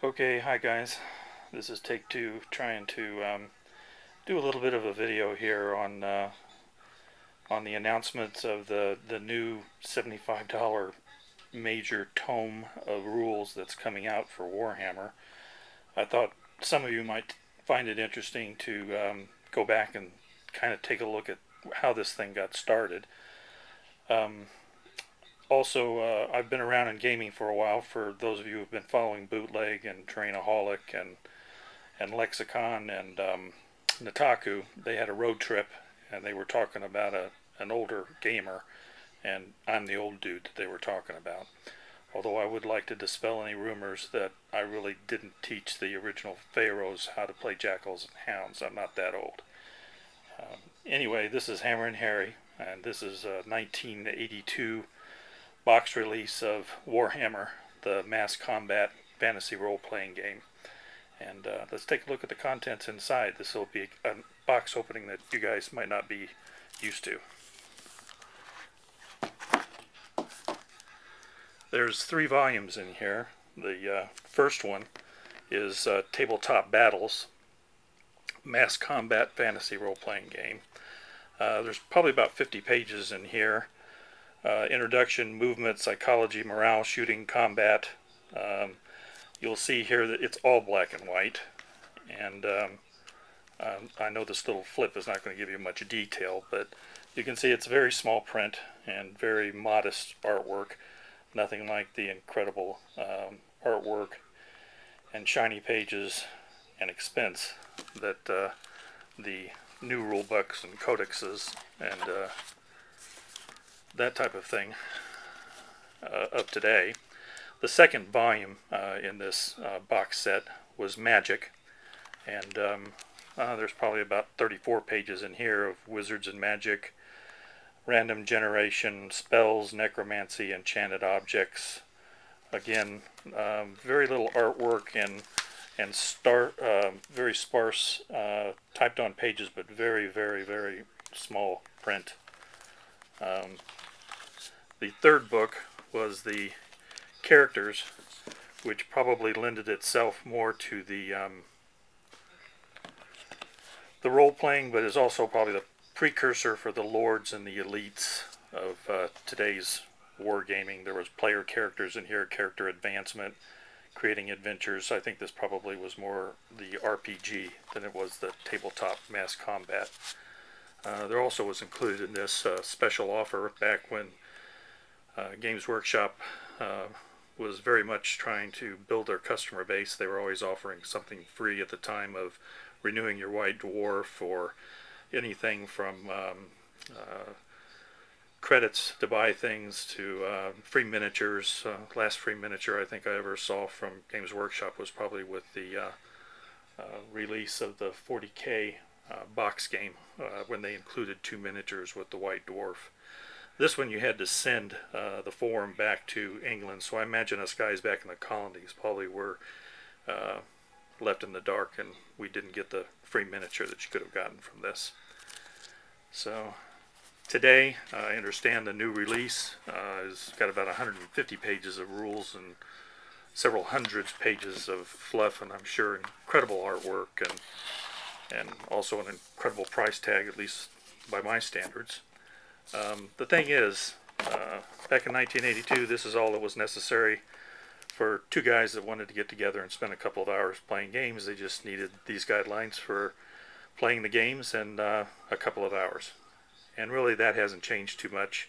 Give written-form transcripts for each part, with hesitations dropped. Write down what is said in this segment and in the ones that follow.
Okay, hi guys. This is take two, trying to do a little bit of a video here on the announcements of the new $75 major tome of rules that's coming out for Warhammer. I thought some of you might find it interesting to go back and kind of take a look at how this thing got started. Um, I've been around in gaming for a while. For those of you who've been following Bootleg and Terrainaholic and Lexicon and Nataku, they had a road trip and they were talking about an older gamer, and I'm the old dude that they were talking about. Although I would like to dispel any rumors that I really didn't teach the original Pharaohs how to play Jackals and Hounds. I'm not that old. Anyway, this is Hammer and Harry, and this is a 1982 box release of Warhammer, the mass combat fantasy role-playing game. And let's take a look at the contents inside. This will be a box opening that you guys might not be used to. There's 3 volumes in here. The first one is Tabletop Battles, mass combat fantasy role-playing game. There's probably about 50 pages in here. Introduction, movement, psychology, morale, shooting, combat. You'll see here that it's all black and white, and I know this little flip is not going to give you much detail, but you can see it's very small print and very modest artwork. Nothing like the incredible artwork and shiny pages and expense that the new rule books and codexes and that type of thing of today. The second volume in this box set was Magic, and there's probably about 34 pages in here of wizards and magic, random generation, spells, necromancy, enchanted objects. Again, very little artwork and very sparse typed on pages, but very, very, very small print. The third book was the characters, which probably lended itself more to the role-playing, but is also probably the precursor for the lords and the elites of today's wargaming. There was player characters in here, character advancement, creating adventures. I think this probably was more the RPG than it was the tabletop mass combat. There also was included in this special offer back when Games Workshop was very much trying to build their customer base. They were always offering something free at the time of renewing your White Dwarf, or anything from credits to buy things to free miniatures. Last free miniature I think I ever saw from Games Workshop was probably with the release of the 40K box game, when they included 2 miniatures with the White Dwarf. This one you had to send the form back to England, so I imagine us guys back in the colonies probably were left in the dark, and we didn't get the free miniature that you could have gotten from this. So today, I understand the new release has got about 150 pages of rules and several hundreds pages of fluff, and I'm sure incredible artwork and also an incredible price tag, at least by my standards. The thing is, back in 1982, this is all that was necessary for 2 guys that wanted to get together and spend a couple of hours playing games. They just needed these guidelines for playing the games and a couple of hours. And really that hasn't changed too much.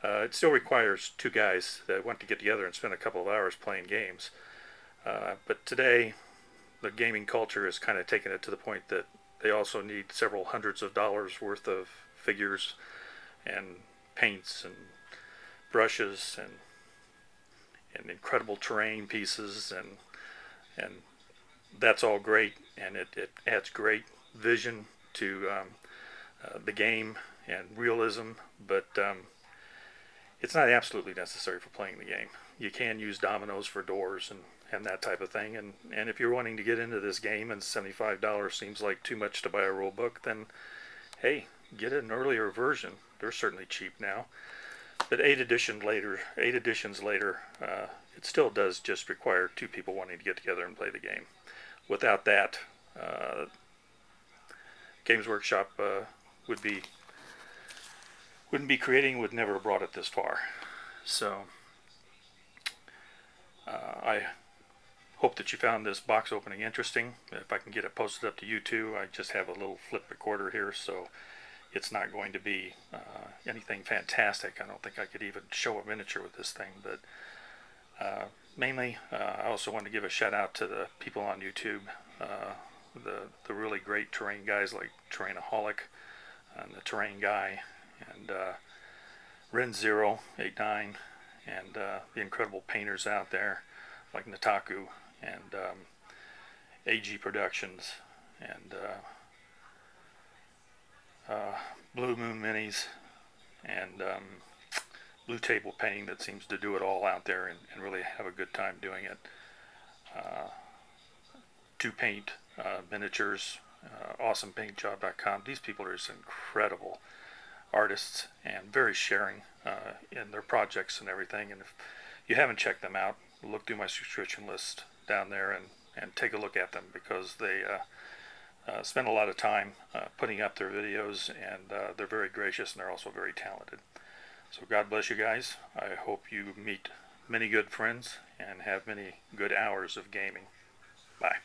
It still requires 2 guys that want to get together and spend a couple of hours playing games. But today, the gaming culture has kind of taken it to the point that they also need several hundreds of dollars worth of figures and paints and brushes and incredible terrain pieces, and that's all great, and it adds great vision to the game and realism, but it's not absolutely necessary for playing the game. You can use dominoes for doors and that type of thing, and if you're wanting to get into this game and $75 seems like too much to buy a rule book, then hey, get an earlier version. They're certainly cheap now. But 8 editions later, it still does just require 2 people wanting to get together and play the game. Without that, Games Workshop wouldn't be creating, would never have brought it this far. So I hope that you found this box opening interesting. If I can get it posted up to YouTube, I just have a little flip recorder here, so it's not going to be anything fantastic. I don't think I could even show a miniature with this thing, but mainly I also want to give a shout out to the people on YouTube, the really great terrain guys like Terrainaholic and the Terrain Guy, and Ren089, and the incredible painters out there like Nataku and AG Productions and Blue Moon Minis and Blue Table Painting, that seems to do it all out there and really have a good time doing it. To Paint Miniatures, awesomepaintjob.com. These people are just incredible artists and very sharing in their projects and everything. And if you haven't checked them out, look through my subscription list down there and take a look at them, because they spend a lot of time putting up their videos, and they're very gracious, and they're also very talented. So God bless you guys. I hope you meet many good friends and have many good hours of gaming. Bye.